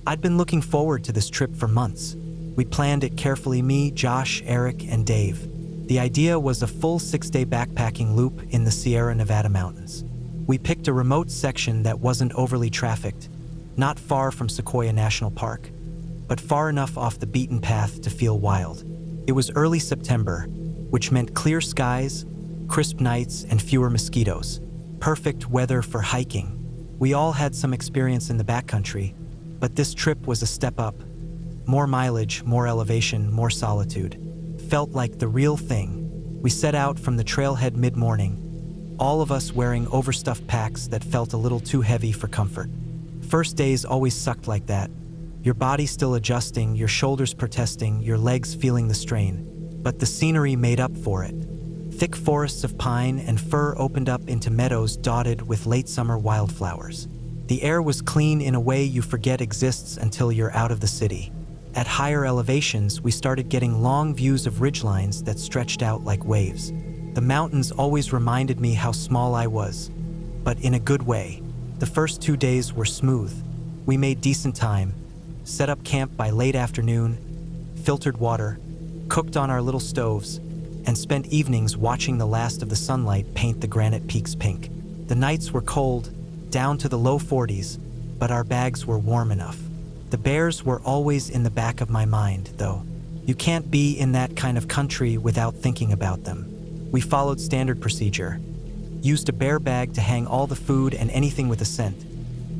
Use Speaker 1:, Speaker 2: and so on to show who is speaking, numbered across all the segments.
Speaker 1: I'd been looking forward to this trip for months. We planned it carefully, me, Josh, Eric, and Dave. The idea was a full 6-day backpacking loop in the Sierra Nevada mountains. We picked a remote section that wasn't overly trafficked, not far from Sequoia National Park, but far enough off the beaten path to feel wild. It was early September, which meant clear skies, crisp nights, and fewer mosquitoes. Perfect weather for hiking. We all had some experience in the backcountry, but this trip was a step up. More mileage, more elevation, more solitude. Felt like the real thing. We set out from the trailhead mid-morning, all of us wearing overstuffed packs that felt a little too heavy for comfort. First days always sucked like that. Your body still adjusting, your shoulders protesting, your legs feeling the strain. But the scenery made up for it. Thick forests of pine and fir opened up into meadows dotted with late summer wildflowers. The air was clean in a way you forget exists until you're out of the city. At higher elevations, we started getting long views of ridgelines that stretched out like waves. The mountains always reminded me how small I was, but in a good way. The first 2 days were smooth. We made decent time, set up camp by late afternoon, filtered water, cooked on our little stoves, and spent evenings watching the last of the sunlight paint the granite peaks pink. The nights were cold, down to the low 40s, but our bags were warm enough. The bears were always in the back of my mind, though. You can't be in that kind of country without thinking about them. We followed standard procedure. Used a bear bag to hang all the food and anything with a scent.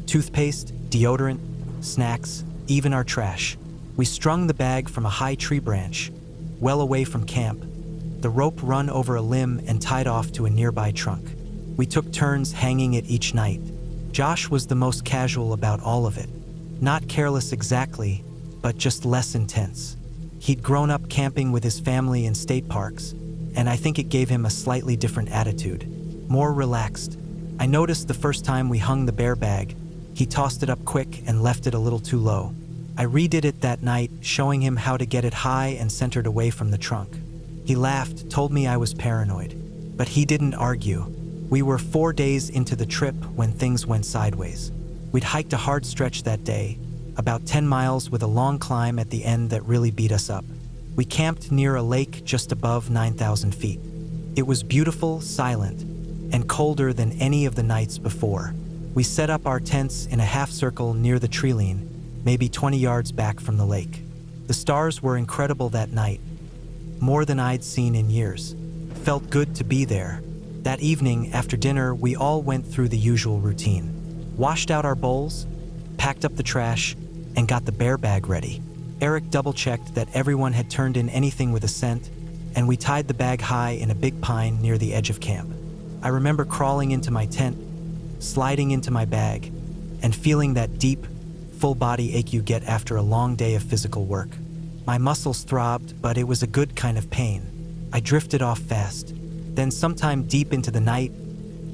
Speaker 1: Toothpaste, deodorant, snacks, even our trash. We strung the bag from a high tree branch, well away from camp, the rope run over a limb and tied off to a nearby trunk. We took turns hanging it each night. Josh was the most casual about all of it. Not careless exactly, but just less intense. He'd grown up camping with his family in state parks, and I think it gave him a slightly different attitude. More relaxed. I noticed the first time we hung the bear bag, he tossed it up quick and left it a little too low. I redid it that night, showing him how to get it high and centered away from the trunk. He laughed, told me I was paranoid, but he didn't argue. We were 4 days into the trip when things went sideways. We'd hiked a hard stretch that day, about 10 miles with a long climb at the end that really beat us up. We camped near a lake just above 9,000 feet. It was beautiful, silent, and colder than any of the nights before. We set up our tents in a half circle near the treeline, maybe 20 yards back from the lake. The stars were incredible that night, more than I'd seen in years. Felt good to be there. That evening, after dinner, we all went through the usual routine. Washed out our bowls, packed up the trash, and got the bear bag ready. Eric double-checked that everyone had turned in anything with a scent, and we tied the bag high in a big pine near the edge of camp. I remember crawling into my tent, sliding into my bag, and feeling that deep, full-body ache you get after a long day of physical work. My muscles throbbed, but it was a good kind of pain. I drifted off fast. Then sometime deep into the night,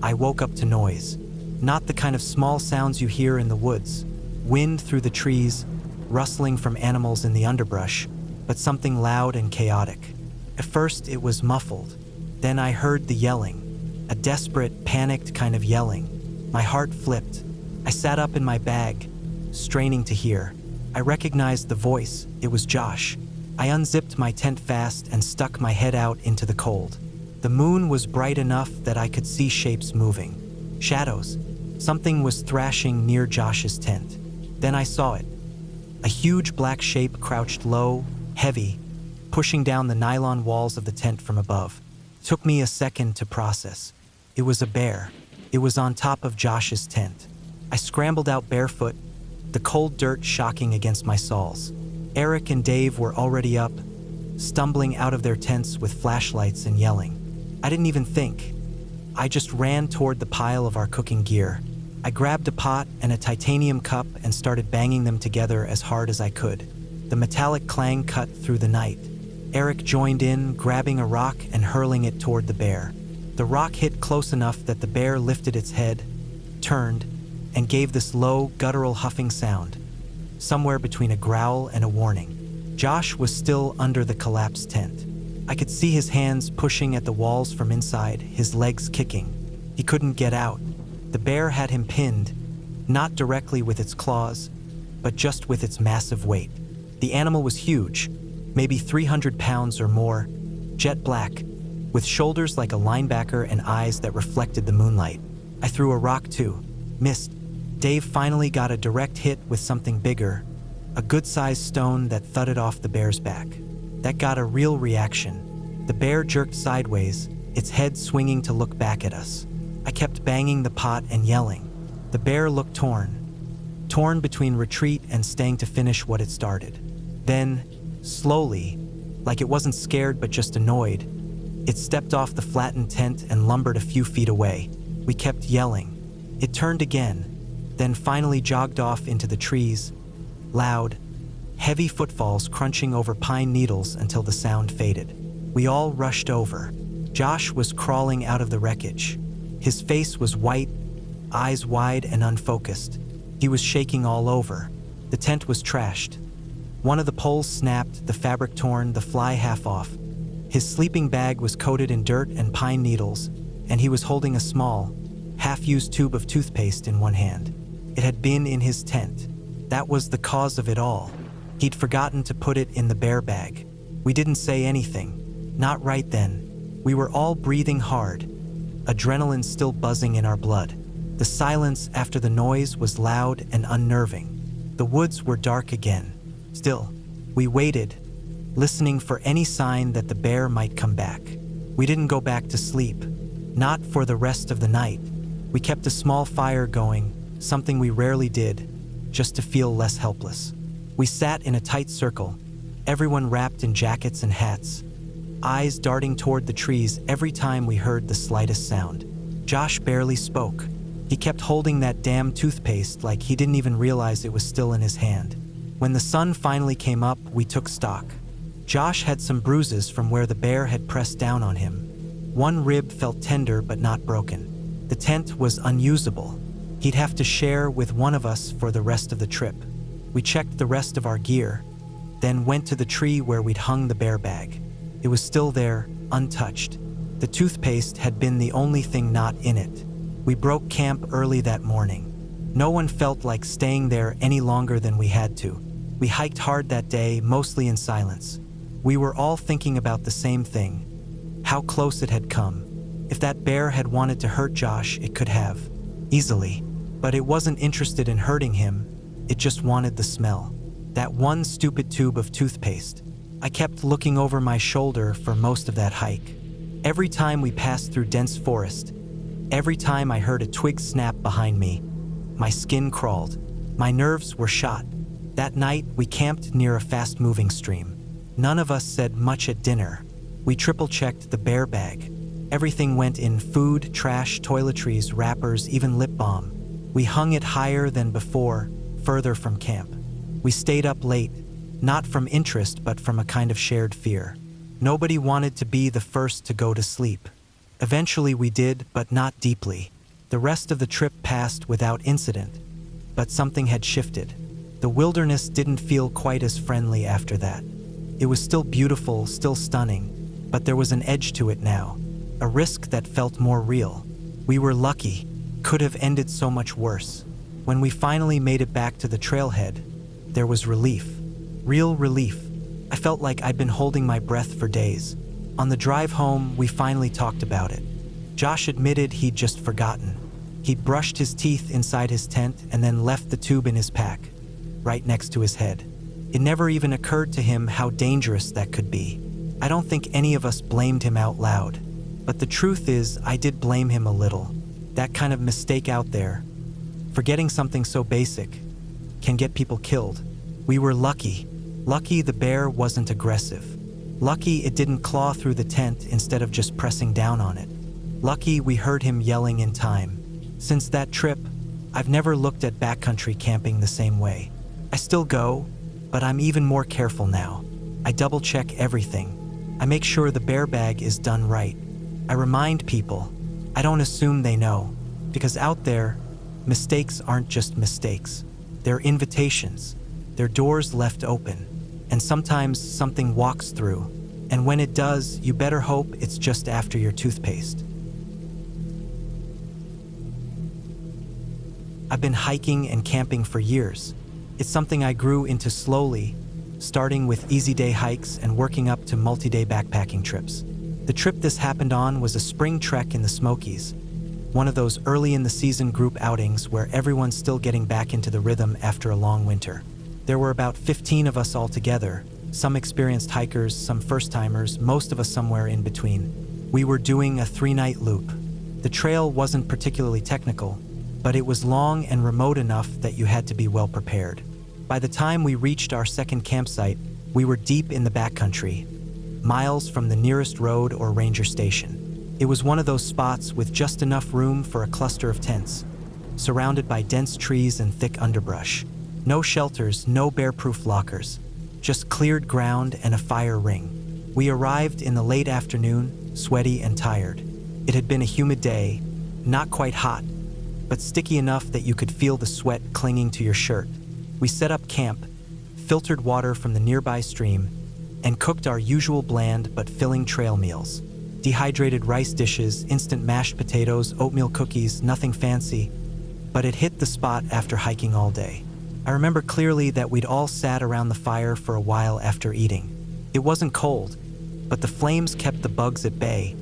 Speaker 1: I woke up to noise. Not the kind of small sounds you hear in the woods. Wind through the trees, rustling from animals in the underbrush, but something loud and chaotic. At first it was muffled. Then I heard the yelling. A desperate, panicked kind of yelling. My heart flipped. I sat up in my bag, straining to hear. I recognized the voice. It was Josh. I unzipped my tent fast and stuck my head out into the cold. The moon was bright enough that I could see shapes moving. Shadows. Something was thrashing near Josh's tent. Then I saw it. A huge black shape crouched low, heavy, pushing down the nylon walls of the tent from above. It took me a second to process. It was a bear. It was on top of Josh's tent. I scrambled out barefoot, the cold dirt shocking against my soles. Eric and Dave were already up, stumbling out of their tents with flashlights and yelling. I didn't even think. I just ran toward the pile of our cooking gear. I grabbed a pot and a titanium cup and started banging them together as hard as I could. The metallic clang cut through the night. Eric joined in, grabbing a rock and hurling it toward the bear. The rock hit close enough that the bear lifted its head, turned, and gave this low, guttural huffing sound, somewhere between a growl and a warning. Josh was still under the collapsed tent. I could see his hands pushing at the walls from inside, his legs kicking. He couldn't get out. The bear had him pinned, not directly with its claws, but just with its massive weight. The animal was huge, maybe 300 pounds or more, jet black, with shoulders like a linebacker and eyes that reflected the moonlight. I threw a rock too, missed. Dave finally got a direct hit with something bigger, a good-sized stone that thudded off the bear's back. That got a real reaction. The bear jerked sideways, its head swinging to look back at us. I kept banging the pot and yelling. The bear looked torn between retreat and staying to finish what it started. Then, slowly, like it wasn't scared but just annoyed, it stepped off the flattened tent and lumbered a few feet away. We kept yelling. It turned again, then finally jogged off into the trees, loud, heavy footfalls crunching over pine needles until the sound faded. We all rushed over. Josh was crawling out of the wreckage. His face was white, eyes wide and unfocused. He was shaking all over. The tent was trashed. One of the poles snapped, the fabric torn, the fly half off. His sleeping bag was coated in dirt and pine needles, and he was holding a small, half-used tube of toothpaste in one hand. It had been in his tent. That was the cause of it all. He'd forgotten to put it in the bear bag. We didn't say anything. Not right then. We were all breathing hard, adrenaline still buzzing in our blood. The silence after the noise was loud and unnerving. The woods were dark again. Still, we waited, listening for any sign that the bear might come back. We didn't go back to sleep, not for the rest of the night. We kept a small fire going, something we rarely did, just to feel less helpless. We sat in a tight circle, everyone wrapped in jackets and hats, eyes darting toward the trees every time we heard the slightest sound. Josh barely spoke. He kept holding that damn toothpaste like he didn't even realize it was still in his hand. When the sun finally came up, we took stock. Josh had some bruises from where the bear had pressed down on him. One rib felt tender but not broken. The tent was unusable. He'd have to share with one of us for the rest of the trip. We checked the rest of our gear, then went to the tree where we'd hung the bear bag. It was still there, untouched. The toothpaste had been the only thing not in it. We broke camp early that morning. No one felt like staying there any longer than we had to. We hiked hard that day, mostly in silence. We were all thinking about the same thing, how close it had come. If that bear had wanted to hurt Josh, it could have, easily. But it wasn't interested in hurting him, it just wanted the smell. That one stupid tube of toothpaste. I kept looking over my shoulder for most of that hike. Every time we passed through dense forest, every time I heard a twig snap behind me, my skin crawled. My nerves were shot. That night, we camped near a fast-moving stream. None of us said much at dinner. We triple-checked the bear bag. Everything went in: food, trash, toiletries, wrappers, even lip balm. We hung it higher than before, further from camp. We stayed up late, not from interest but from a kind of shared fear. Nobody wanted to be the first to go to sleep. Eventually we did, but not deeply. The rest of the trip passed without incident, but something had shifted. The wilderness didn't feel quite as friendly after that. It was still beautiful, still stunning, but there was an edge to it now, a risk that felt more real. We were lucky, could have ended so much worse. When we finally made it back to the trailhead, there was relief, real relief. I felt like I'd been holding my breath for days. On the drive home, we finally talked about it. Josh admitted he'd just forgotten. He'd brushed his teeth inside his tent and then left the tube in his pack, right next to his head. It never even occurred to him how dangerous that could be. I don't think any of us blamed him out loud, but the truth is I did blame him a little. That kind of mistake out there, forgetting something so basic, can get people killed. We were lucky. Lucky the bear wasn't aggressive. Lucky it didn't claw through the tent instead of just pressing down on it. Lucky we heard him yelling in time. Since that trip, I've never looked at backcountry camping the same way. I still go, but I'm even more careful now. I double-check everything. I make sure the bear bag is done right. I remind people. I don't assume they know, because out there, mistakes aren't just mistakes. They're invitations. They're doors left open. And sometimes something walks through, and when it does, you better hope it's just after your toothpaste. I've been hiking and camping for years, It's something I grew into slowly, starting with easy day hikes and working up to multi-day backpacking trips. The trip this happened on was a spring trek in the Smokies, one of those early in the season group outings where everyone's still getting back into the rhythm after a long winter. There were about 15 of us all together, some experienced hikers, some first-timers, most of us somewhere in between. We were doing a 3-night loop. The trail wasn't particularly technical, but it was long and remote enough that you had to be well prepared. By the time we reached our second campsite, we were deep in the backcountry, miles from the nearest road or ranger station. It was one of those spots with just enough room for a cluster of tents, surrounded by dense trees and thick underbrush. No shelters, no bear-proof lockers, just cleared ground and a fire ring. We arrived in the late afternoon, sweaty and tired. It had been a humid day, not quite hot, but sticky enough that you could feel the sweat clinging to your shirt. We set up camp, filtered water from the nearby stream, and cooked our usual bland but filling trail meals. Dehydrated rice dishes, instant mashed potatoes, oatmeal cookies, nothing fancy, but it hit the spot after hiking all day. I remember clearly that we'd all sat around the fire for a while after eating. It wasn't cold, but the flames kept the bugs at bay,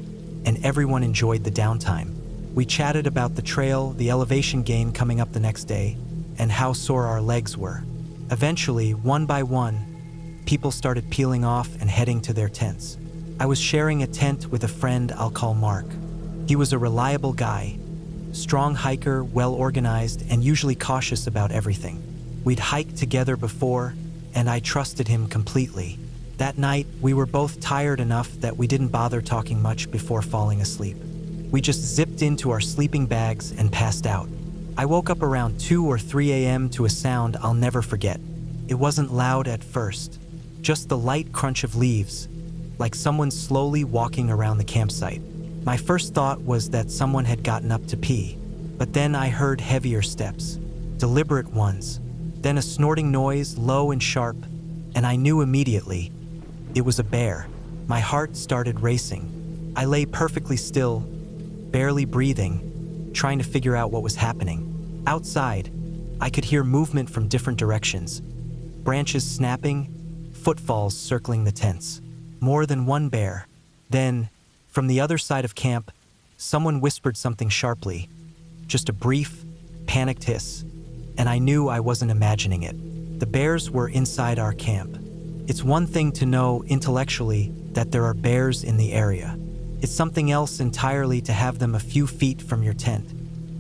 Speaker 1: and everyone enjoyed the downtime. We chatted about the trail, the elevation gain coming up the next day, and how sore our legs were. Eventually, one by one, people started peeling off and heading to their tents. I was sharing a tent with a friend I'll call Mark. He was a reliable guy, strong hiker, well-organized, and usually cautious about everything. We'd hiked together before, and I trusted him completely. That night, we were both tired enough that we didn't bother talking much before falling asleep. We just zipped into our sleeping bags and passed out. I woke up around 2 or 3 a.m. to a sound I'll never forget. It wasn't loud at first, just the light crunch of leaves, like someone slowly walking around the campsite. My first thought was that someone had gotten up to pee, but then I heard heavier steps, deliberate ones, then a snorting noise, low and sharp, and I knew immediately it was a bear. My heart started racing. I lay perfectly still, barely breathing, trying to figure out what was happening. Outside, I could hear movement from different directions, branches snapping, footfalls circling the tents. More than one bear. Then, from the other side of camp, someone whispered something sharply, just a brief, panicked hiss, and I knew I wasn't imagining it. The bears were inside our camp. It's one thing to know intellectually that there are bears in the area. It's something else entirely to have them a few feet from your tent,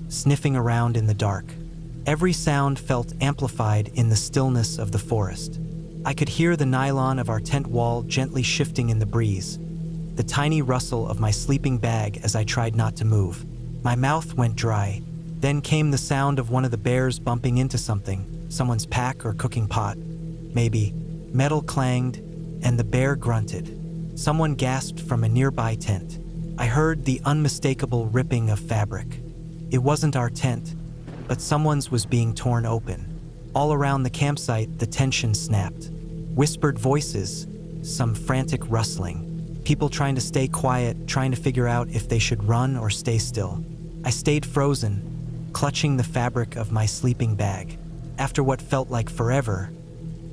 Speaker 1: sniffing around in the dark. Every sound felt amplified in the stillness of the forest. I could hear the nylon of our tent wall gently shifting in the breeze, the tiny rustle of my sleeping bag as I tried not to move. My mouth went dry. Then came the sound of one of the bears bumping into something, someone's pack or cooking pot. Maybe. Metal clanged, and the bear grunted. Someone gasped from a nearby tent. I heard the unmistakable ripping of fabric. It wasn't our tent, but someone's was being torn open. All around the campsite, the tension snapped. Whispered voices, some frantic rustling. People trying to stay quiet, trying to figure out if they should run or stay still. I stayed frozen, clutching the fabric of my sleeping bag. After what felt like forever,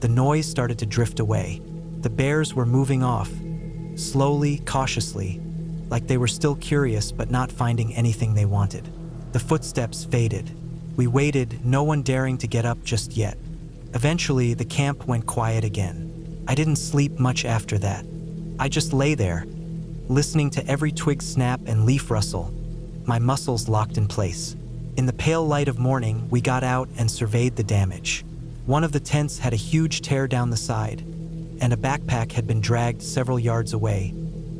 Speaker 1: the noise started to drift away. The bears were moving off, slowly, cautiously, like they were still curious but not finding anything they wanted. The footsteps faded. We waited, no one daring to get up just yet. Eventually, the camp went quiet again. I didn't sleep much after that. I just lay there, listening to every twig snap and leaf rustle, my muscles locked in place. In the pale light of morning, we got out and surveyed the damage. One of the tents had a huge tear down the side, and a backpack had been dragged several yards away,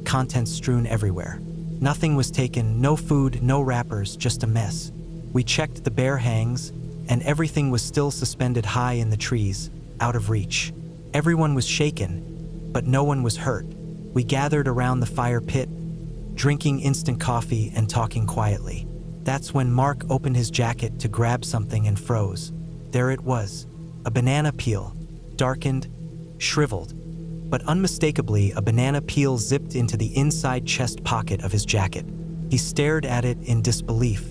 Speaker 1: contents strewn everywhere. Nothing was taken, no food, no wrappers, just a mess. We checked the bear hangs, and everything was still suspended high in the trees, out of reach. Everyone was shaken, but no one was hurt. We gathered around the fire pit, drinking instant coffee and talking quietly. That's when Mark opened his jacket to grab something and froze. There it was, a banana peel, darkened, shriveled, but unmistakably a banana peel zipped into the inside chest pocket of his jacket. He stared at it in disbelief.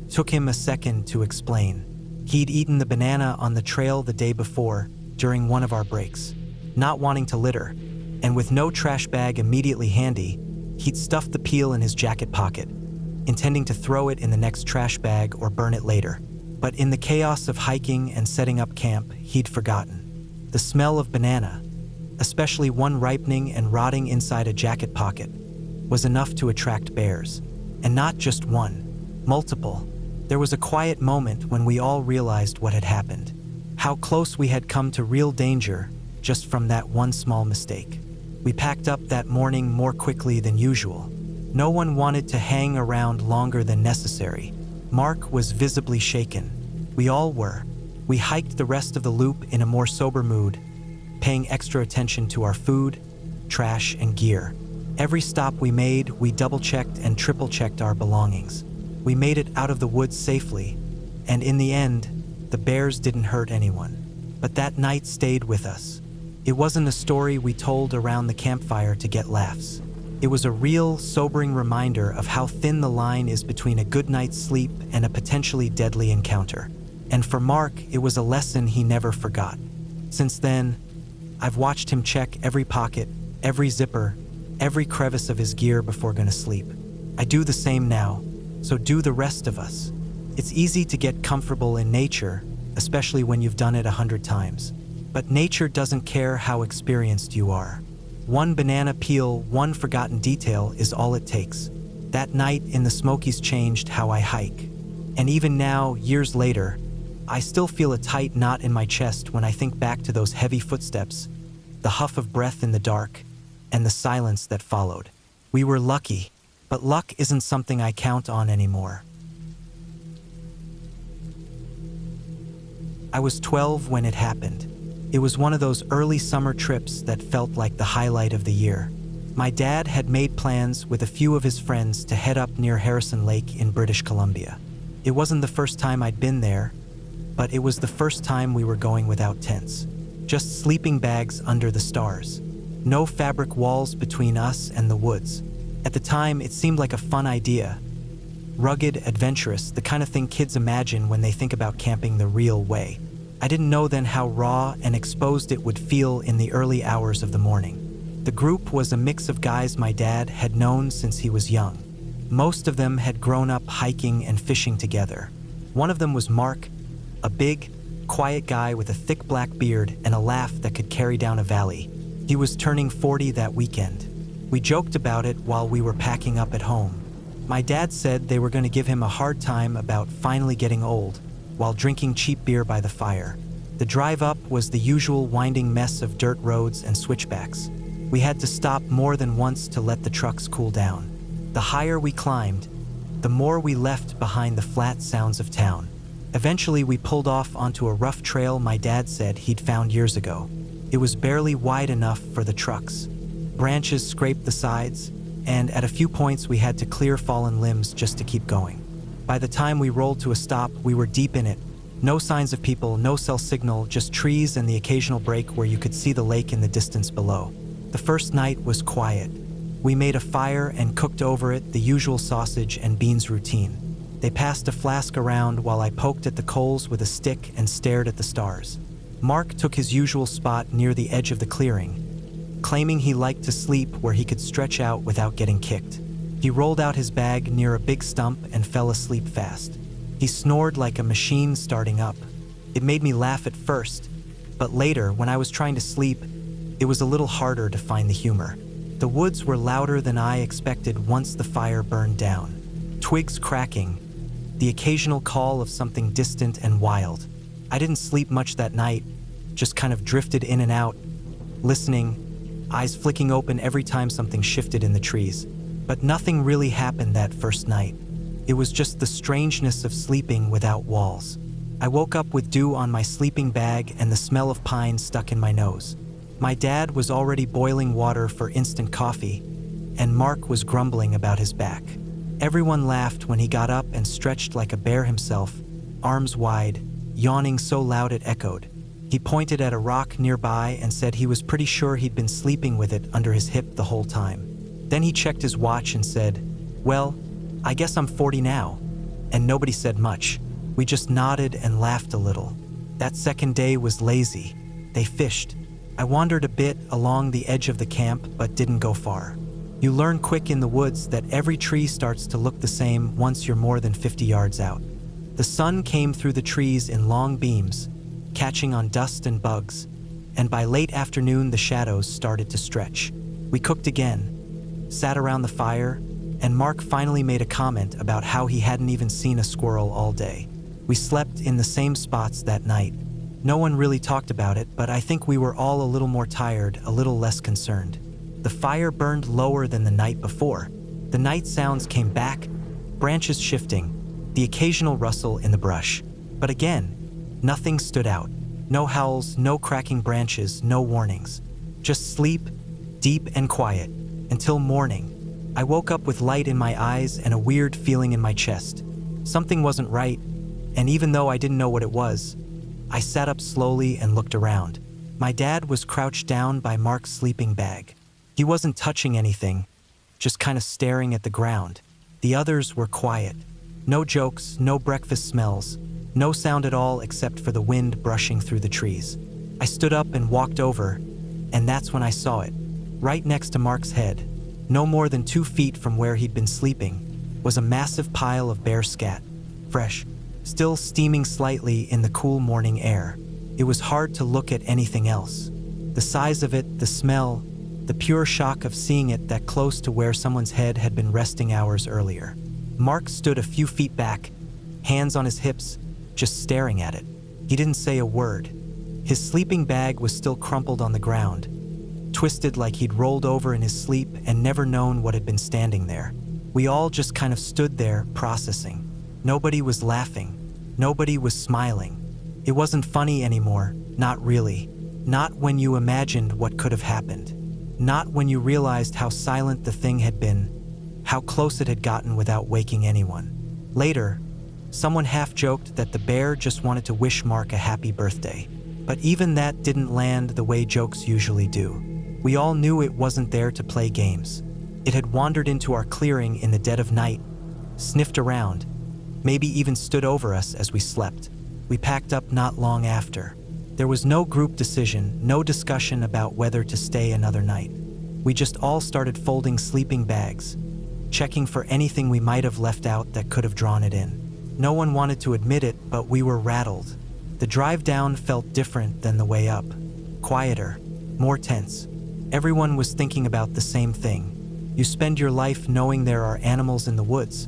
Speaker 1: Took him a second to explain. He'd eaten the banana on the trail the day before during one of our breaks. Not wanting to litter, and with no trash bag immediately handy, he'd stuffed the peel in his jacket pocket, intending to throw it in the next trash bag or burn it later. But in the chaos of hiking and setting up camp, he'd forgotten. The smell of banana, especially one ripening and rotting inside a jacket pocket, was enough to attract bears. And not just one, multiple. There was a quiet moment when we all realized what had happened, how close we had come to real danger just from that one small mistake. We packed up that morning more quickly than usual. No one wanted to hang around longer than necessary. Mark was visibly shaken. We all were. We hiked the rest of the loop in a more sober mood, paying extra attention to our food, trash, and gear. Every stop we made, we double-checked and triple-checked our belongings. We made it out of the woods safely, and in the end, the bears didn't hurt anyone. But that night stayed with us. It wasn't a story we told around the campfire to get laughs. It was a real, sobering reminder of how thin the line is between a good night's sleep and a potentially deadly encounter. And for Mark, it was a lesson he never forgot. Since then, I've watched him check every pocket, every zipper, every crevice of his gear before going to sleep. I do the same now, so do the rest of us. It's easy to get comfortable in nature, especially when you've done it 100 times. But nature doesn't care how experienced you are. One banana peel, one forgotten detail is all it takes. That night in the Smokies changed how I hike. And even now, years later, I still feel a tight knot in my chest when I think back to those heavy footsteps, the huff of breath in the dark, and the silence that followed. We were lucky, but luck isn't something I count on anymore. I was 12 when it happened. It was one of those early summer trips that felt like the highlight of the year. My dad had made plans with a few of his friends to head up near Harrison Lake in British Columbia. It wasn't the first time I'd been there, but it was the first time we were going without tents. Just sleeping bags under the stars. No fabric walls between us and the woods. At the time, it seemed like a fun idea. Rugged, adventurous, the kind of thing kids imagine when they think about camping the real way. I didn't know then how raw and exposed it would feel in the early hours of the morning. The group was a mix of guys my dad had known since he was young. Most of them had grown up hiking and fishing together. One of them was Mark, a big, quiet guy with a thick black beard and a laugh that could carry down a valley. He was turning 40 that weekend. We joked about it while we were packing up at home. My dad said they were going to give him a hard time about finally getting old, while drinking cheap beer by the fire. The drive up was the usual winding mess of dirt roads and switchbacks. We had to stop more than once to let the trucks cool down. The higher we climbed, the more we left behind the flat sounds of town. Eventually we pulled off onto a rough trail my dad said he'd found years ago. It was barely wide enough for the trucks. Branches scraped the sides, and at a few points we had to clear fallen limbs just to keep going. By the time we rolled to a stop, we were deep in it. No signs of people, no cell signal, just trees and the occasional break where you could see the lake in the distance below. The first night was quiet. We made a fire and cooked over it the usual sausage and beans routine. They passed a flask around while I poked at the coals with a stick and stared at the stars. Mark took his usual spot near the edge of the clearing, claiming he liked to sleep where he could stretch out without getting kicked. He rolled out his bag near a big stump and fell asleep fast. He snored like a machine starting up. It made me laugh at first, but later, when I was trying to sleep, it was a little harder to find the humor. The woods were louder than I expected once the fire burned down. Twigs cracking, the occasional call of something distant and wild. I didn't sleep much that night, just kind of drifted in and out, listening, eyes flicking open every time something shifted in the trees. But nothing really happened that first night. It was just the strangeness of sleeping without walls. I woke up with dew on my sleeping bag and the smell of pine stuck in my nose. My dad was already boiling water for instant coffee, and Mark was grumbling about his back. Everyone laughed when he got up and stretched like a bear himself, arms wide, yawning so loud it echoed. He pointed at a rock nearby and said he was pretty sure he'd been sleeping with it under his hip the whole time. Then he checked his watch and said, "Well, I guess I'm 40 now." And nobody said much. We just nodded and laughed a little. That second day was lazy. They fished. I wandered a bit along the edge of the camp, but didn't go far. You learn quick in the woods that every tree starts to look the same once you're more than 50 yards out. The sun came through the trees in long beams, catching on dust and bugs, and by late afternoon the shadows started to stretch. We cooked again, sat around the fire, and Mark finally made a comment about how he hadn't even seen a squirrel all day. We slept in the same spots that night. No one really talked about it, but I think we were all a little more tired, a little less concerned. The fire burned lower than the night before. The night sounds came back, branches shifting, the occasional rustle in the brush. But again, nothing stood out. No howls, no cracking branches, no warnings. Just sleep, deep and quiet, until morning. I woke up with light in my eyes and a weird feeling in my chest. Something wasn't right, and even though I didn't know what it was, I sat up slowly and looked around. My dad was crouched down by Mark's sleeping bag. He wasn't touching anything, just kind of staring at the ground. The others were quiet. No jokes, no breakfast smells, no sound at all except for the wind brushing through the trees. I stood up and walked over, and that's when I saw it. Right next to Mark's head, no more than 2 feet from where he'd been sleeping, was a massive pile of bear scat, fresh, still steaming slightly in the cool morning air. It was hard to look at anything else. The size of it, the smell, the pure shock of seeing it that close to where someone's head had been resting hours earlier. Mark stood a few feet back, hands on his hips, just staring at it. He didn't say a word. His sleeping bag was still crumpled on the ground, twisted like he'd rolled over in his sleep and never known what had been standing there. We all just kind of stood there, processing. Nobody was laughing. Nobody was smiling. It wasn't funny anymore, not really. Not when you imagined what could have happened. Not when you realized how silent the thing had been, how close it had gotten without waking anyone. Later, someone half-joked that the bear just wanted to wish Mark a happy birthday. But even that didn't land the way jokes usually do. We all knew it wasn't there to play games. It had wandered into our clearing in the dead of night, sniffed around, maybe even stood over us as we slept. We packed up not long after. There was no group decision, no discussion about whether to stay another night. We just all started folding sleeping bags, checking for anything we might have left out that could have drawn it in. No one wanted to admit it, but we were rattled. The drive down felt different than the way up. Quieter, more tense. Everyone was thinking about the same thing. You spend your life knowing there are animals in the woods,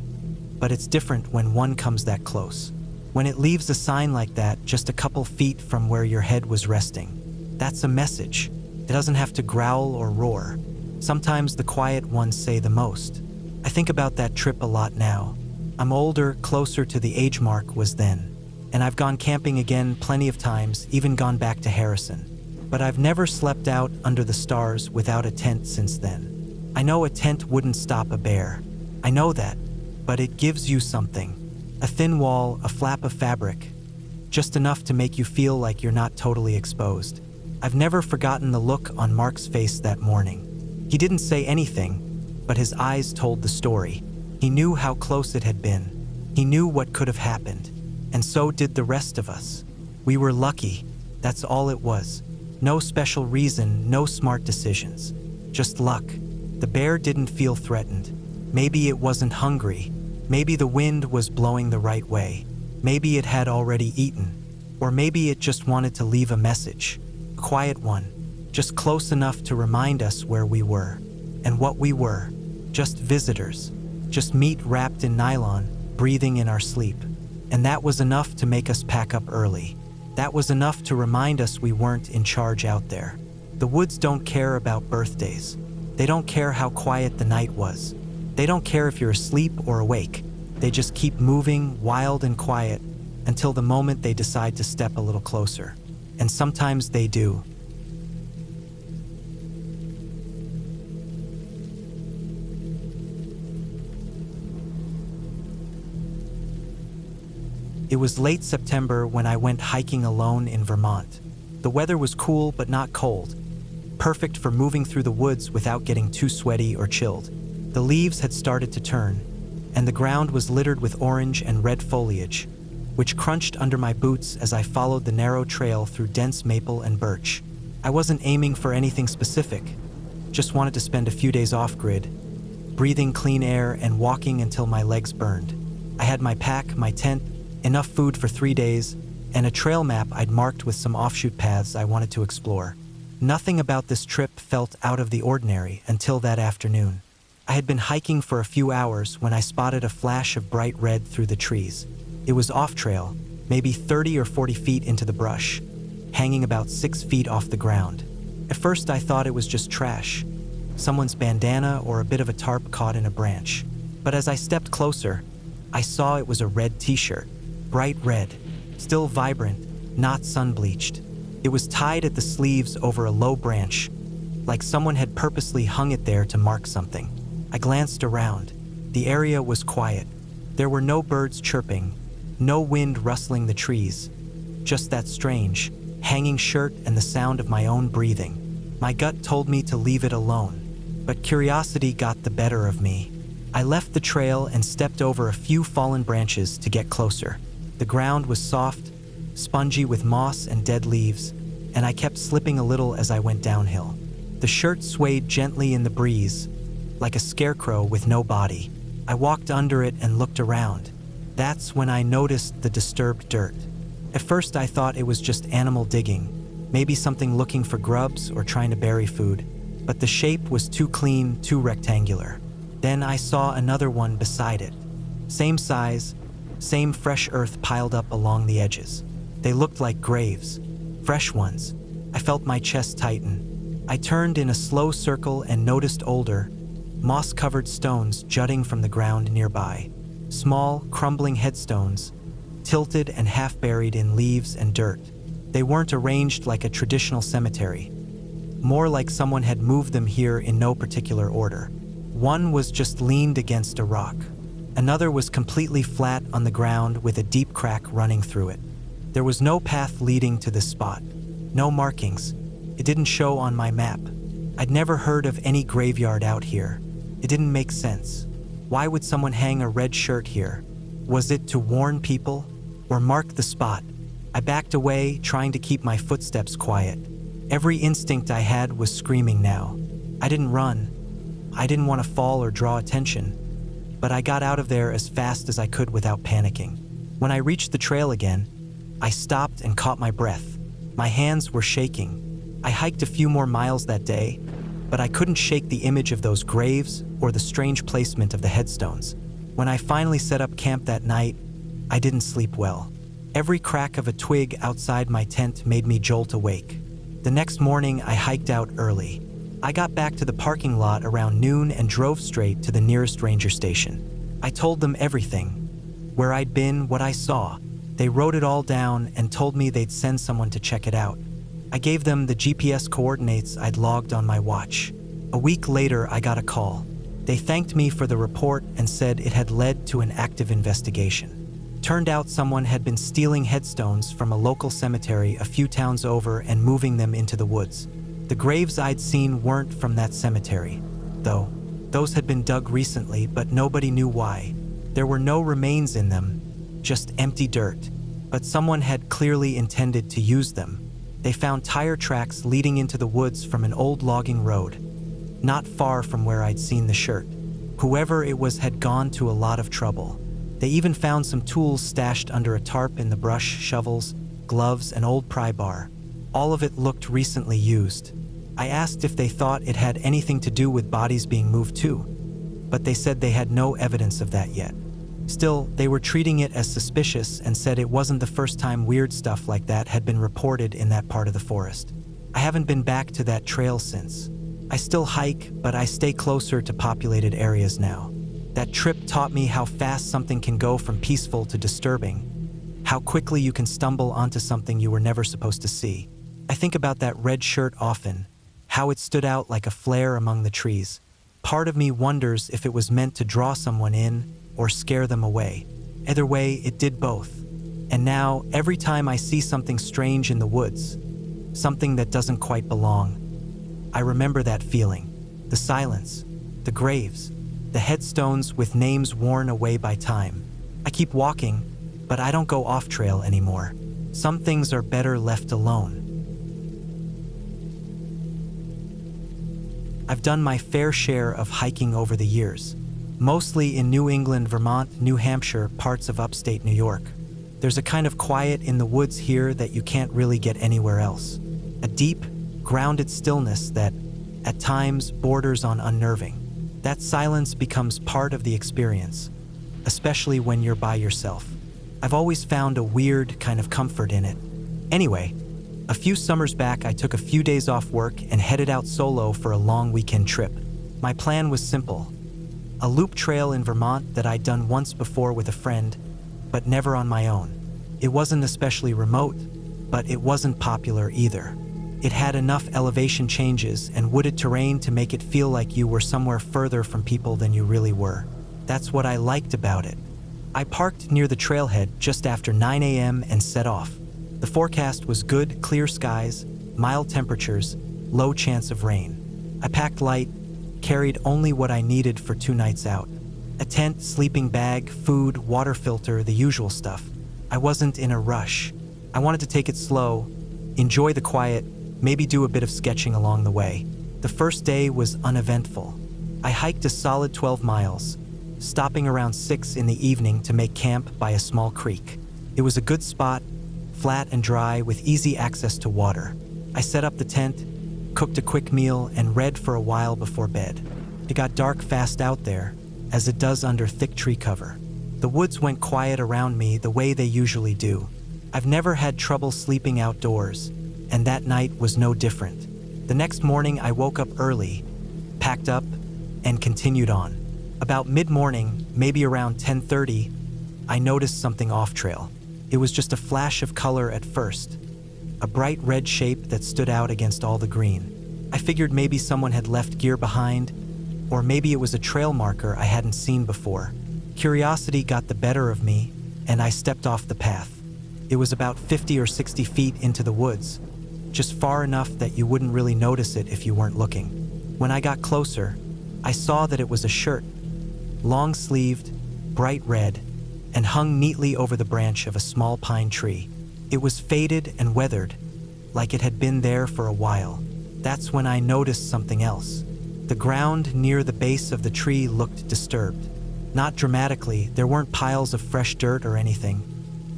Speaker 1: but it's different when one comes that close. When it leaves a sign like that just a couple feet from where your head was resting, that's a message. It doesn't have to growl or roar. Sometimes the quiet ones say the most. I think about that trip a lot now. I'm older, closer to the age Mark was then, and I've gone camping again plenty of times, even gone back to Harrison. But I've never slept out under the stars without a tent since then. I know a tent wouldn't stop a bear. I know that, but it gives you something. A thin wall, a flap of fabric, just enough to make you feel like you're not totally exposed. I've never forgotten the look on Mark's face that morning. He didn't say anything, but his eyes told the story. He knew how close it had been. He knew what could have happened, and so did the rest of us. We were lucky, that's all it was. No special reason, no smart decisions. Just luck. The bear didn't feel threatened. Maybe it wasn't hungry. Maybe the wind was blowing the right way. Maybe it had already eaten. Or maybe it just wanted to leave a message. A quiet one. Just close enough to remind us where we were. And what we were. Just visitors. Just meat wrapped in nylon, breathing in our sleep. And that was enough to make us pack up early. That was enough to remind us we weren't in charge out there. The woods don't care about birthdays. They don't care how quiet the night was. They don't care if you're asleep or awake. They just keep moving, wild and quiet, until the moment they decide to step a little closer. And sometimes they do. It was late September when I went hiking alone in Vermont. The weather was cool but not cold, perfect for moving through the woods without getting too sweaty or chilled. The leaves had started to turn, and the ground was littered with orange and red foliage, which crunched under my boots as I followed the narrow trail through dense maple and birch. I wasn't aiming for anything specific, just wanted to spend a few days off-grid, breathing clean air and walking until my legs burned. I had my pack, my tent, enough food for 3 days, and a trail map I'd marked with some offshoot paths I wanted to explore. Nothing about this trip felt out of the ordinary until that afternoon. I had been hiking for a few hours when I spotted a flash of bright red through the trees. It was off-trail, maybe 30 or 40 feet into the brush, hanging about 6 feet off the ground. At first I thought it was just trash, someone's bandana or a bit of a tarp caught in a branch. But as I stepped closer, I saw it was a red t-shirt, bright red, still vibrant, not sun-bleached. It was tied at the sleeves over a low branch, like someone had purposely hung it there to mark something. I glanced around. The area was quiet. There were no birds chirping, no wind rustling the trees, just that strange, hanging shirt and the sound of my own breathing. My gut told me to leave it alone, but curiosity got the better of me. I left the trail and stepped over a few fallen branches to get closer. The ground was soft, spongy with moss and dead leaves, and I kept slipping a little as I went downhill. The shirt swayed gently in the breeze, like a scarecrow with no body. I walked under it and looked around. That's when I noticed the disturbed dirt. At first I thought it was just animal digging, maybe something looking for grubs or trying to bury food, but the shape was too clean, too rectangular. Then I saw another one beside it. Same size, same fresh earth piled up along the edges. They looked like graves, fresh ones. I felt my chest tighten. I turned in a slow circle and noticed older, moss-covered stones jutting from the ground nearby. Small, crumbling headstones, tilted and half-buried in leaves and dirt. They weren't arranged like a traditional cemetery, more like someone had moved them here in no particular order. One was just leaned against a rock. Another was completely flat on the ground with a deep crack running through it. There was no path leading to this spot, no markings. It didn't show on my map. I'd never heard of any graveyard out here. It didn't make sense. Why would someone hang a red shirt here? Was it to warn people or mark the spot? I backed away, trying to keep my footsteps quiet. Every instinct I had was screaming now. I didn't run. I didn't want to fall or draw attention, but I got out of there as fast as I could without panicking. When I reached the trail again, I stopped and caught my breath. My hands were shaking. I hiked a few more miles that day, but I couldn't shake the image of those graves or the strange placement of the headstones. When I finally set up camp that night, I didn't sleep well. Every crack of a twig outside my tent made me jolt awake. The next morning, I hiked out early. I got back to the parking lot around noon and drove straight to the nearest ranger station. I told them everything, where I'd been, what I saw. They wrote it all down and told me they'd send someone to check it out. I gave them the GPS coordinates I'd logged on my watch. A week later, I got a call. They thanked me for the report and said it had led to an active investigation. Turned out someone had been stealing headstones from a local cemetery a few towns over and moving them into the woods. The graves I'd seen weren't from that cemetery, though. Those had been dug recently, but nobody knew why. There were no remains in them, just empty dirt. But someone had clearly intended to use them. They found tire tracks leading into the woods from an old logging road, not far from where I'd seen the shirt. Whoever it was had gone to a lot of trouble. They even found some tools stashed under a tarp in the brush, shovels, gloves, and old pry bar. All of it looked recently used. I asked if they thought it had anything to do with bodies being moved too, but they said they had no evidence of that yet. Still, they were treating it as suspicious and said it wasn't the first time weird stuff like that had been reported in that part of the forest. I haven't been back to that trail since. I still hike, but I stay closer to populated areas now. That trip taught me how fast something can go from peaceful to disturbing, how quickly you can stumble onto something you were never supposed to see. I think about that red shirt often, how it stood out like a flare among the trees. Part of me wonders if it was meant to draw someone in or scare them away. Either way, it did both. And now, every time I see something strange in the woods, something that doesn't quite belong, I remember that feeling. The silence, the graves, the headstones with names worn away by time. I keep walking, but I don't go off trail anymore. Some things are better left alone. I've done my fair share of hiking over the years, mostly in New England, Vermont, New Hampshire, parts of upstate New York. There's a kind of quiet in the woods here that you can't really get anywhere else. A deep, grounded stillness that, at times, borders on unnerving. That silence becomes part of the experience, especially when you're by yourself. I've always found a weird kind of comfort in it. Anyway, a few summers back, I took a few days off work and headed out solo for a long weekend trip. My plan was simple: a loop trail in Vermont that I'd done once before with a friend, but never on my own. It wasn't especially remote, but it wasn't popular either. It had enough elevation changes and wooded terrain to make it feel like you were somewhere further from people than you really were. That's what I liked about it. I parked near the trailhead just after 9 a.m. and set off. The forecast was good, clear skies, mild temperatures, low chance of rain. I packed light, carried only what I needed for 2 nights out. A tent, sleeping bag, food, water filter, the usual stuff. I wasn't in a rush. I wanted to take it slow, enjoy the quiet, maybe do a bit of sketching along the way. The first day was uneventful. I hiked a solid 12 miles, stopping around 6 in the evening to make camp by a small creek. It was a good spot, flat and dry with easy access to water. I set up the tent, cooked a quick meal, and read for a while before bed. It got dark fast out there, as it does under thick tree cover. The woods went quiet around me the way they usually do. I've never had trouble sleeping outdoors, and that night was no different. The next morning I woke up early, packed up, and continued on. About mid-morning, maybe around 10:30, I noticed something off-trail. It was just a flash of color at first, a bright red shape that stood out against all the green. I figured maybe someone had left gear behind, or maybe it was a trail marker I hadn't seen before. Curiosity got the better of me, and I stepped off the path. It was about 50 or 60 feet into the woods, just far enough that you wouldn't really notice it if you weren't looking. When I got closer, I saw that it was a shirt, long-sleeved, bright red, and hung neatly over the branch of a small pine tree. It was faded and weathered, like it had been there for a while. That's when I noticed something else. The ground near the base of the tree looked disturbed. Not dramatically, there weren't piles of fresh dirt or anything,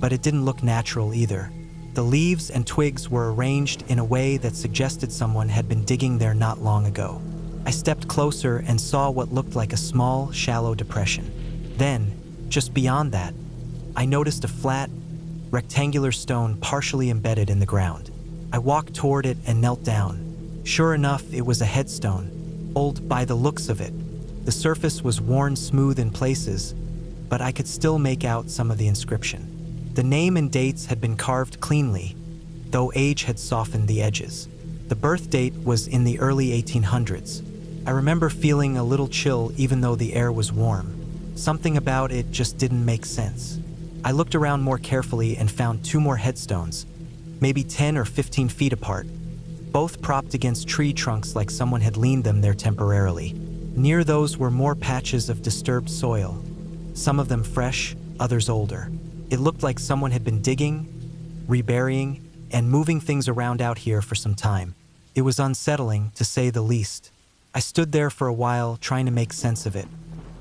Speaker 1: but it didn't look natural either. The leaves and twigs were arranged in a way that suggested someone had been digging there not long ago. I stepped closer and saw what looked like a small, shallow depression. Then, just beyond that, I noticed a flat, rectangular stone partially embedded in the ground. I walked toward it and knelt down. Sure enough, it was a headstone, old by the looks of it. The surface was worn smooth in places, but I could still make out some of the inscription. The name and dates had been carved cleanly, though age had softened the edges. The birth date was in the early 1800s. I remember feeling a little chill even though the air was warm. Something about it just didn't make sense. I looked around more carefully and found 2 more headstones, maybe 10 or 15 feet apart, both propped against tree trunks like someone had leaned them there temporarily. Near those were more patches of disturbed soil, some of them fresh, others older. It looked like someone had been digging, reburying, and moving things around out here for some time. It was unsettling, to say the least. I stood there for a while, trying to make sense of it.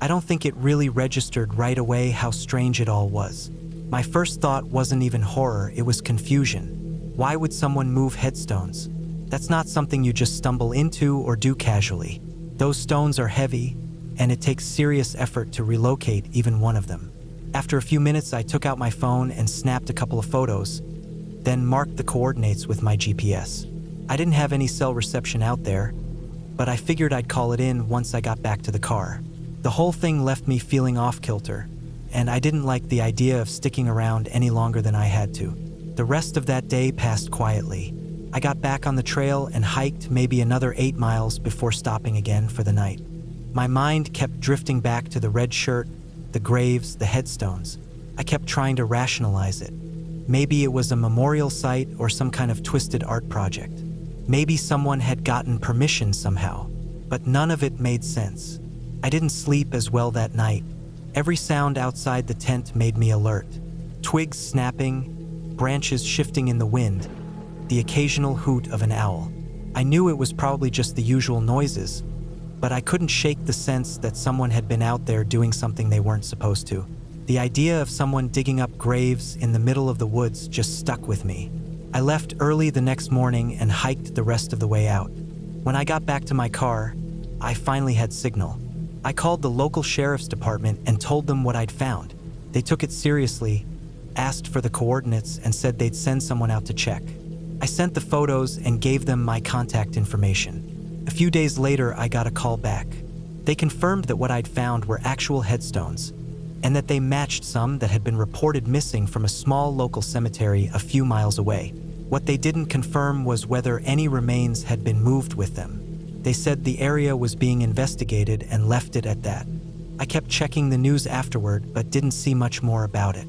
Speaker 1: I don't think it really registered right away how strange it all was. My first thought wasn't even horror, it was confusion. Why would someone move headstones? That's not something you just stumble into or do casually. Those stones are heavy, and it takes serious effort to relocate even one of them. After a few minutes, I took out my phone and snapped a couple of photos, then marked the coordinates with my GPS. I didn't have any cell reception out there, but I figured I'd call it in once I got back to the car. The whole thing left me feeling off-kilter, and I didn't like the idea of sticking around any longer than I had to. The rest of that day passed quietly. I got back on the trail and hiked maybe another 8 miles before stopping again for the night. My mind kept drifting back to the red shirt, the graves, the headstones. I kept trying to rationalize it. Maybe it was a memorial site or some kind of twisted art project. Maybe someone had gotten permission somehow, but none of it made sense. I didn't sleep as well that night. Every sound outside the tent made me alert. Twigs snapping, branches shifting in the wind, the occasional hoot of an owl. I knew it was probably just the usual noises, but I couldn't shake the sense that someone had been out there doing something they weren't supposed to. The idea of someone digging up graves in the middle of the woods just stuck with me. I left early the next morning and hiked the rest of the way out. When I got back to my car, I finally had signal. I called the local sheriff's department and told them what I'd found. They took it seriously, asked for the coordinates, and said they'd send someone out to check. I sent the photos and gave them my contact information. A few days later, I got a call back. They confirmed that what I'd found were actual headstones, and that they matched some that had been reported missing from a small local cemetery a few miles away. What they didn't confirm was whether any remains had been moved with them. They said the area was being investigated and left it at that. I kept checking the news afterward, but didn't see much more about it.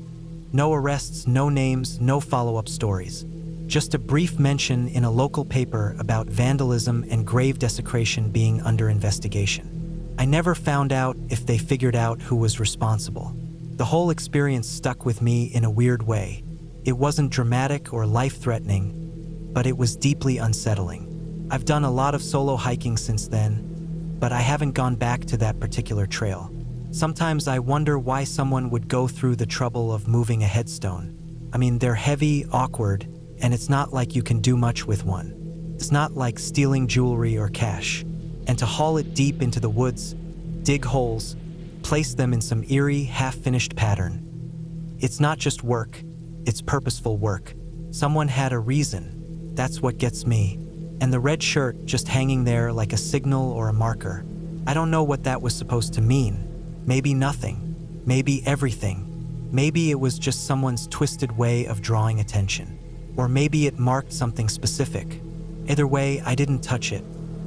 Speaker 1: No arrests, no names, no follow-up stories. Just a brief mention in a local paper about vandalism and grave desecration being under investigation. I never found out if they figured out who was responsible. The whole experience stuck with me in a weird way. It wasn't dramatic or life-threatening, but it was deeply unsettling. I've done a lot of solo hiking since then, but I haven't gone back to that particular trail. Sometimes I wonder why someone would go through the trouble of moving a headstone. I mean, they're heavy, awkward, and it's not like you can do much with one. It's not like stealing jewelry or cash. And to haul it deep into the woods, dig holes, place them in some eerie, half-finished pattern. It's not just work, it's purposeful work. Someone had a reason. That's what gets me. And the red shirt just hanging there like a signal or a marker. I don't know what that was supposed to mean. Maybe nothing. Maybe everything. Maybe it was just someone's twisted way of drawing attention. Or maybe it marked something specific. Either way, I didn't touch it.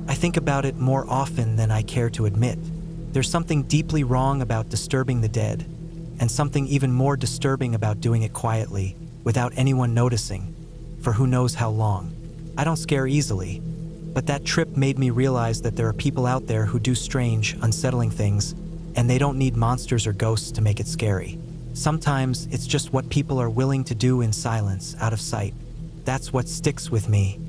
Speaker 1: I think about it more often than I care to admit. There's something deeply wrong about disturbing the dead, and something even more disturbing about doing it quietly, without anyone noticing, for who knows how long. I don't scare easily, but that trip made me realize that there are people out there who do strange, unsettling things, and they don't need monsters or ghosts to make it scary. Sometimes it's just what people are willing to do in silence, out of sight. That's what sticks with me.